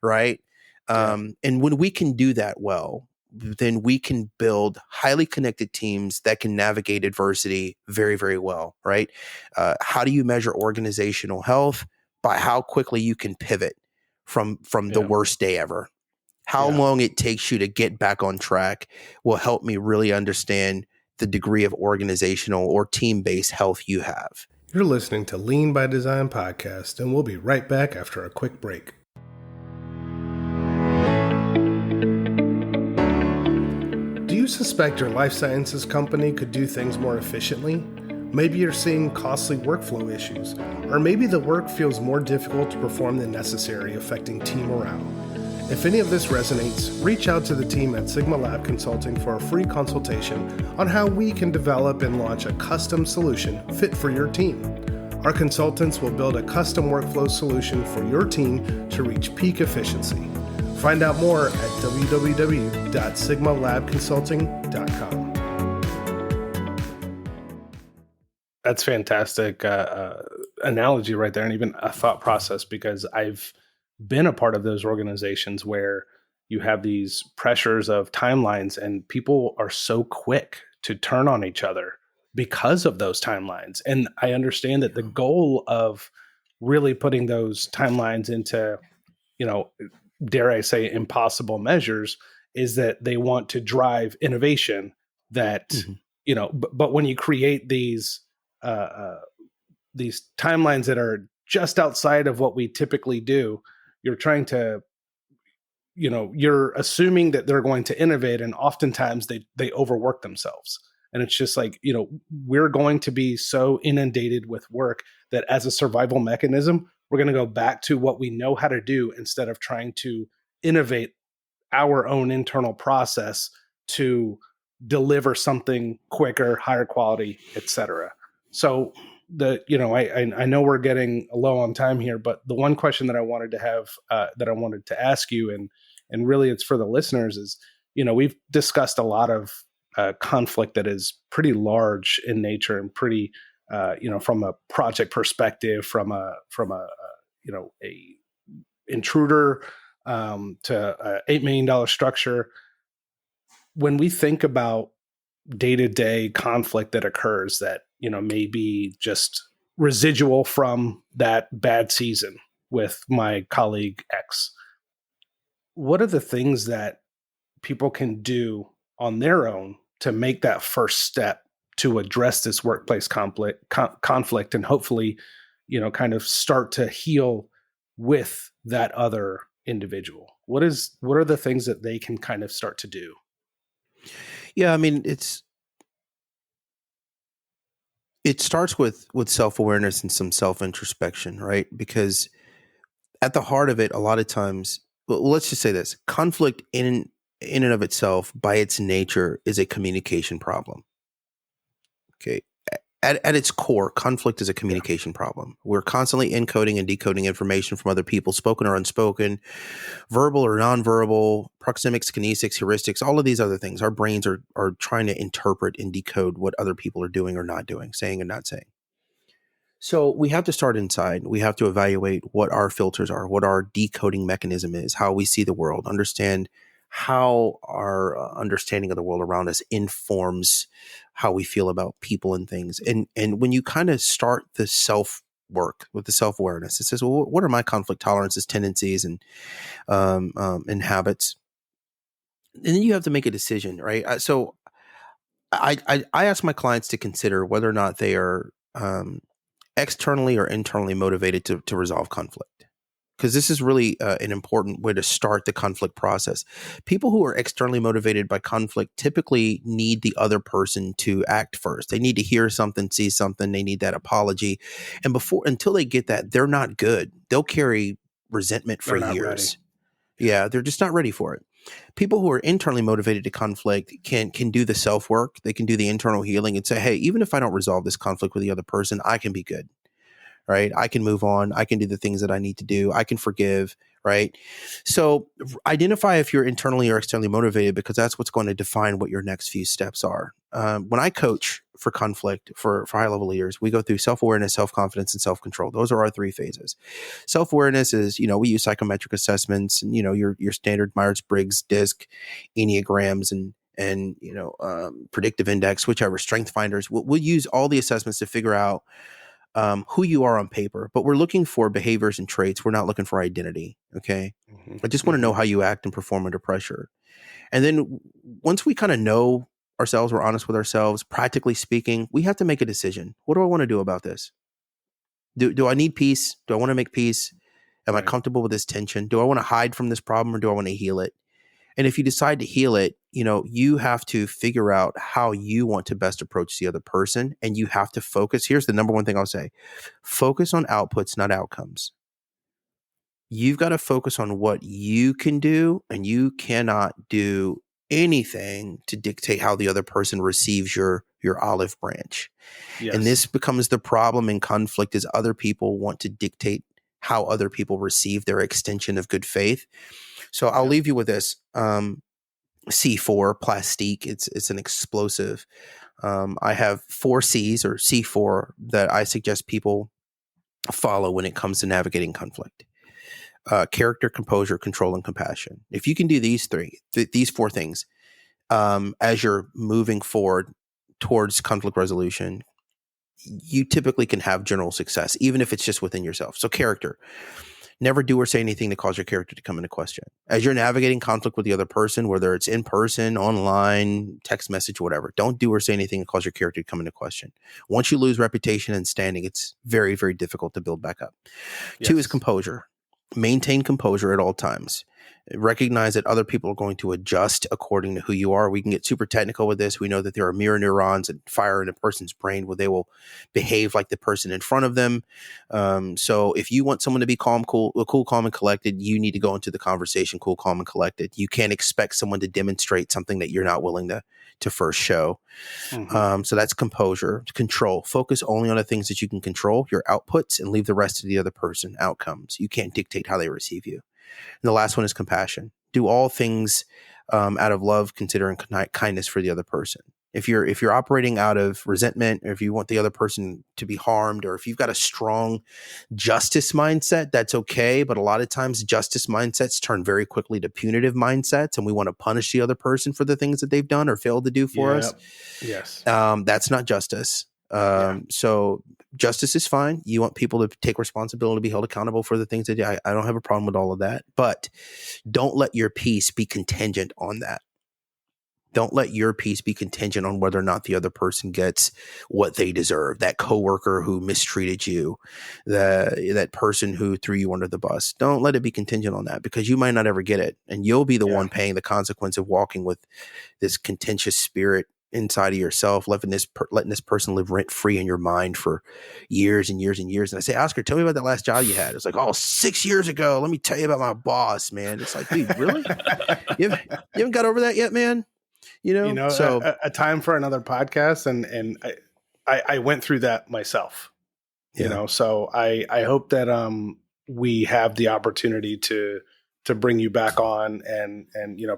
right? And when we can do that well, then we can build highly connected teams that can navigate adversity very, very well, right? How do you measure organizational health? By how quickly you can pivot from the worst day ever. How long it takes you to get back on track will help me really understand the degree of organizational or team-based health you have. You're listening to Lean by Design podcast, and we'll be right back after a quick break. Do you suspect your life sciences company could do things more efficiently? Maybe you're seeing costly workflow issues, or maybe the work feels more difficult to perform than necessary, affecting team morale. If any of this resonates, reach out to the team at Sigma Lab Consulting for a free consultation on how we can develop and launch a custom solution fit for your team. Our consultants will build a custom workflow solution for your team to reach peak efficiency. Find out more at www.sigmalabconsulting.com. That's fantastic analogy right there, and even a thought process, because I've been a part of those organizations where you have these pressures of timelines and people are so quick to turn on each other because of those timelines. And I understand that the goal of really putting those timelines into, dare I say, impossible measures is that they want to drive innovation that, but when you create these timelines that are just outside of what we typically do, you're trying to, you're assuming that they're going to innovate, and oftentimes they overwork themselves. And it's just like, we're going to be so inundated with work that as a survival mechanism, we're going to go back to what we know how to do instead of trying to innovate our own internal process to deliver something quicker, higher quality, et cetera. So I know we're getting low on time here, but the one question that I wanted to have, that I wanted to ask you, and really it's for the listeners, is, we've discussed a lot of conflict that is pretty large in nature and pretty, from a project perspective, from a intruder to $8 million structure. When we think about day-to-day conflict that occurs that, may be just residual from that bad season with my colleague X, what are the things that people can do on their own to make that first step to address this workplace conflict and hopefully, kind of start to heal with that other individual? What are the things that they can kind of start to do? Yeah, I mean, it starts with self-awareness and some self-introspection, right? Because at the heart of it, a lot of times well, let's just say this: conflict in and of itself, by its nature, is a communication problem. Okay. At its core, conflict is a communication problem. We're constantly encoding and decoding information from other people, spoken or unspoken, verbal or nonverbal, proxemics, kinesics, heuristics, all of these other things. Our brains are trying to interpret and decode what other people are doing or not doing, saying and not saying. So we have to start inside. We have to evaluate what our filters are, what our decoding mechanism is, how we see the world, understand how our understanding of the world around us informs how we feel about people and things. And when you kind of start the self work with the self awareness, it says, well, what are my conflict tolerances, tendencies, and habits? And then you have to make a decision, right? So I ask my clients to consider whether or not they are externally or internally motivated to resolve conflict. Because this is really an important way to start the conflict process. People who are externally motivated by conflict typically need the other person to act first. They need to hear something, see something. They need that apology. And until they get that, they're not good. They'll carry resentment for years. Yeah, they're just not ready for it. People who are internally motivated to conflict can do the self work. They can do the internal healing and say, hey, even if I don't resolve this conflict with the other person, I can be good. Right? I can move on. I can do the things that I need to do. I can forgive. Right? So identify if you're internally or externally motivated, because that's what's going to define what your next few steps are. When I coach for conflict for high level leaders, we go through self-awareness, self-confidence, and self-control. Those are our three phases. Self-awareness is, we use psychometric assessments and, your standard Myers-Briggs, DISC, Enneagrams, and predictive index, whichever, strength finders. We'll use all the assessments to figure out who you are on paper, but we're looking for behaviors and traits. We're not looking for identity. Okay. Mm-hmm. I just want to know how you act and perform under pressure. And then once we kind of know ourselves, we're honest with ourselves, practically speaking, we have to make a decision. What do I want to do about this? Do I need peace? Do I want to make peace? Am I comfortable with this tension? Do I want to hide from this problem, or do I want to heal it? And if you decide to heal it, you have to figure out how you want to best approach the other person. And you have to focus. Here's the number one thing I'll say. Focus on outputs, not outcomes. You've got to focus on what you can do, and you cannot do anything to dictate how the other person receives your olive branch. Yes. And this becomes the problem in conflict, is other people want to dictate how other people receive their extension of good faith. So I'll leave you with this. C4, plastique. It's an explosive. I have 4 C's, or C4, that I suggest people follow when it comes to navigating conflict. Character, composure, control, and compassion. If you can do these 4 things, as you're moving forward towards conflict resolution, you typically can have general success, even if it's just within yourself. So character. Never do or say anything to cause your character to come into question. As you're navigating conflict with the other person, whether it's in person, online, text message, whatever, don't do or say anything to cause your character to come into question. Once you lose reputation and standing, it's very, very difficult to build back up. Yes. 2 is composure. Maintain composure at all times. Recognize that other people are going to adjust according to who you are. We can get super technical with this. We know that there are mirror neurons that fire in a person's brain where they will behave like the person in front of them. So if you want someone to be cool, calm, and collected, you need to go into the conversation cool, calm, and collected. You can't expect someone to demonstrate something that you're not willing to first show. Mm-hmm. So that's composure. Control. Focus only on the things that you can control, your outputs, and leave the rest to the other person, outcomes. You can't dictate how they receive you. And the last one is compassion. Do all things out of love, considering kindness for the other person. If you're operating out of resentment, or if you want the other person to be harmed, or if you've got a strong justice mindset, that's okay. But a lot of times justice mindsets turn very quickly to punitive mindsets, and we want to punish the other person for the things that they've done or failed to do for us. Yes. That's not justice. So justice is fine. You want people to take responsibility, to be held accountable for the things that I don't have a problem with all of that, but don't let your peace be contingent on that. Don't let your peace be contingent on whether or not the other person gets what they deserve. That coworker who mistreated you, that person who threw you under the bus. Don't let it be contingent on that, because you might not ever get it. And you'll be the one paying the consequence of walking with this contentious spirit inside of yourself, letting this person live rent free in your mind for years and years and years. And I say, Oscar, tell me about that last job you had. It's like, oh, 6 years ago. Let me tell you about my boss, man. It's like, dude, really? You haven't got over that yet, man? So a time for another podcast. And I went through that myself, so I hope that we have the opportunity to bring you back on and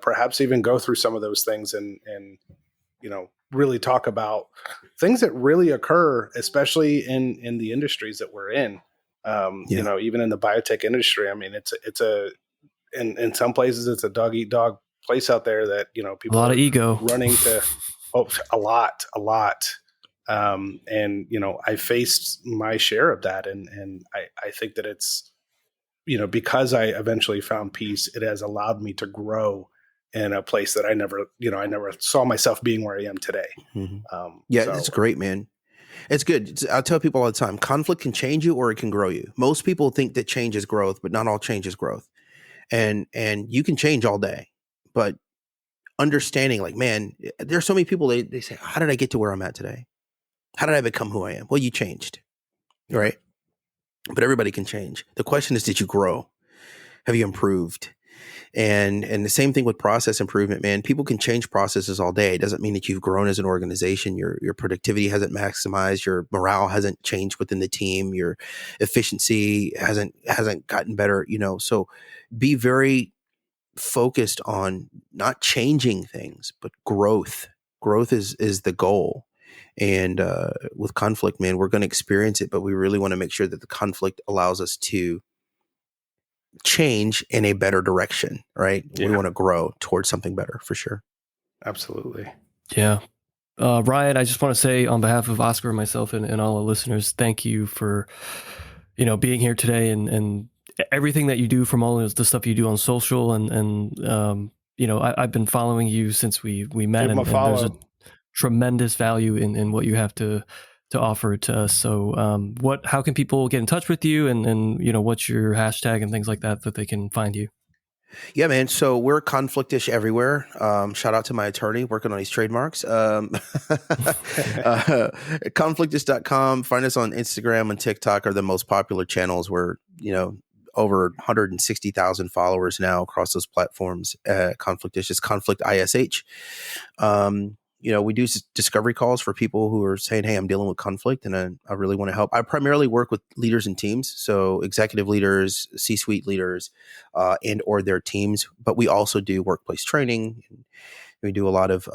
perhaps even go through some of those things and really talk about things that really occur, especially in the industries that we're in. Even in the biotech industry, I mean, it's in some places it's a dog eat dog place out there that, people a lot of ego running to a lot. I faced my share of that. And I think that it's, because I eventually found peace, it has allowed me to grow in a place that I never saw myself being where I am today. Mm-hmm. It's great, man. It's good. I tell people all the time, conflict can change you or it can grow you. Most people think that change is growth, but not all change is growth. And you can change all day, but understanding like, man, there's so many people, they say, how did I get to where I'm at today? How did I become who I am? Well, you changed, right? But everybody can change. The question is, did you grow? Have you improved? And the same thing with process improvement, man. People can change processes all day. It doesn't mean that you've grown as an organization. Your productivity hasn't maximized. Your morale hasn't changed within the team. Your efficiency hasn't gotten better. So be very focused on not changing things, but growth. Growth is the goal. And with conflict, man, we're going to experience it, but we really want to make sure that the conflict allows us to change in a better direction, right? Yeah. We want to grow towards something better for sure. Absolutely. Yeah. Ryan, I just want to say on behalf of Oscar and myself and all the listeners, thank you for, being here today and everything that you do, from all the stuff you do on social. I've been following you since we met, and there's a tremendous value in what you have to offer to us. So how can people get in touch with you and what's your hashtag and things like that they can find you? Yeah, man. So we're Conflictish everywhere. Shout out to my attorney working on these trademarks. Conflictish.com. Find us on Instagram and TikTok are the most popular channels. We're, over 160,000 followers now across those platforms. Conflictish is Conflict ISH. We do discovery calls for people who are saying, hey, I'm dealing with conflict and I really want to help. I primarily work with leaders and teams. So executive leaders, C-suite leaders, and or their teams. But we also do workplace training. We do a lot of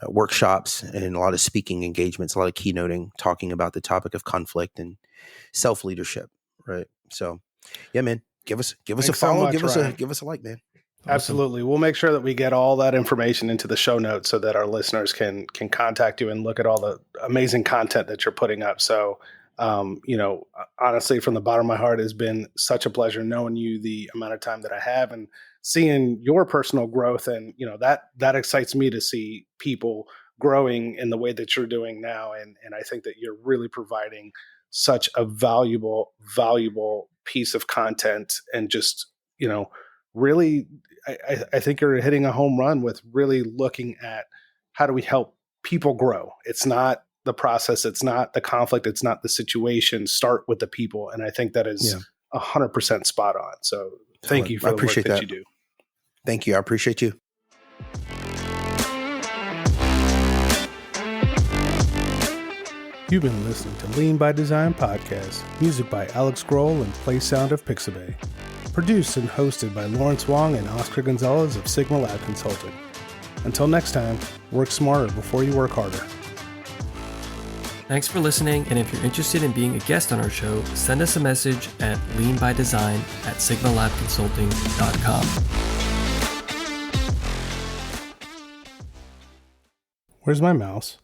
workshops and a lot of speaking engagements, a lot of keynoting, talking about the topic of conflict and self-leadership. Right. So, yeah, man, give us a follow. Give us a like, man. Awesome. Absolutely. We'll make sure that we get all that information into the show notes so that our listeners can contact you and look at all the amazing content that you're putting up. So, honestly, from the bottom of my heart, it's been such a pleasure knowing you the amount of time that I have and seeing your personal growth. And, that excites me to see people growing in the way that you're doing now. And I think that you're really providing such a valuable piece of content and just, really, I think you're hitting a home run with really looking at how do we help people grow. It's not the process. It's not the conflict. It's not the situation. Start with the people. And I think that is 100% spot on. So thank you for the work that you do. Thank you. I appreciate you. You've been listening to Lean by Design podcast, music by Alex Grohl and play sound of Pixabay. Produced and hosted by Lawrence Wong and Oscar Gonzalez of Sigma Lab Consulting. Until next time, work smarter before you work harder. Thanks for listening, and if you're interested in being a guest on our show, send us a message at leanbydesign@sigmalabconsulting.com. Where's my mouse?